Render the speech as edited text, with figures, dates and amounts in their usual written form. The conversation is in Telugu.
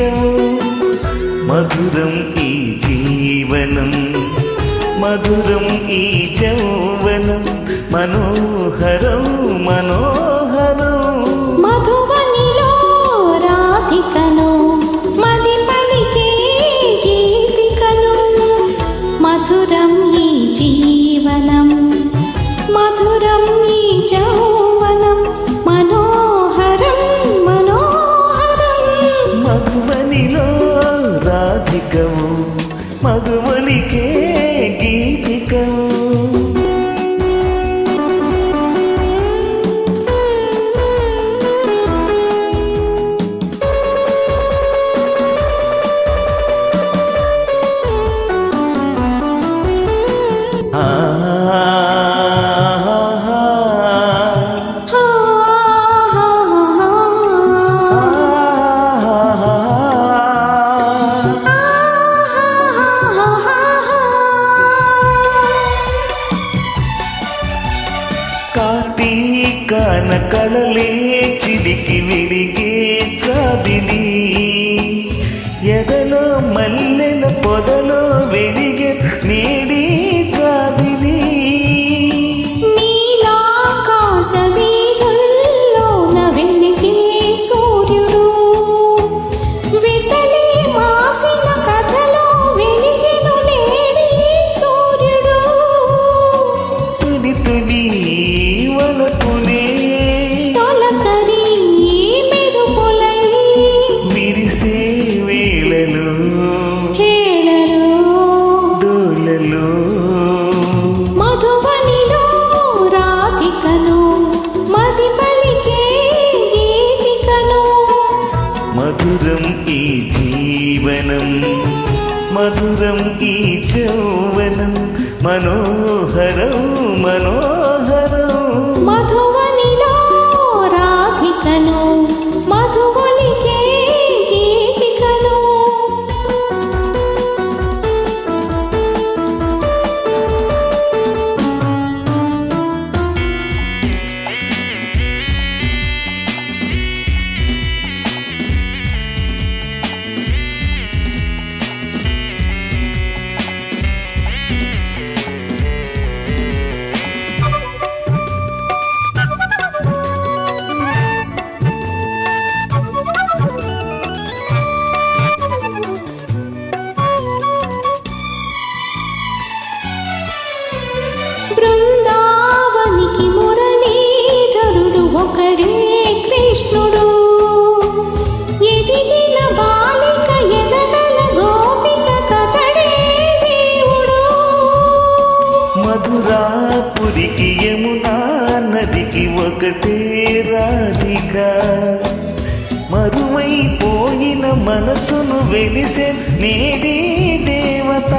గీతికవు మధురం ఈ జీవనం మధురం ఈ యౌవనం మనోహరం మనోహరం మధువనిలో రాధికను మది పలికే గీతికను మధురం ఈ జీవనం మధురం ఈ యౌవనం మనోహరం మనోహరం మధువనిలో రాధికవు మధువనికే గీతికవు కార్తీకాన కళలే చిలికి విరిగే చాదిని ఎదలో మల్లెల పొదలో వెలిగే నేడి చాదిని నీలాకాశ వీధుల్లోన వెలిగే సూర్యుడు వితలి మాసిన కథలో వెలిగెను నేడి సూర్యుడు తుని తుని వలపునే తొలకరి మెరుపులై విరిసే వేళలో హేళలో డోలలో మధువనిలో రాధికను మది పలికే గీతికను మధురం ఈ జీవనం మధురం ఈ యౌవనం మనోహరం మనోహరం మధువనిలో రాధికను మధువలికే గీతికను బృందావనికి మురళీధరుడు ఒకడే కృష్ణుడు ఎదిగిన బాలిక ఎదగల గోపిక కథడే దేవుడు మధురాపురికి యమునా నదికి ఒకటే రాధిక మరువైపోయిన మనసును వెలిసే నేడి దేవత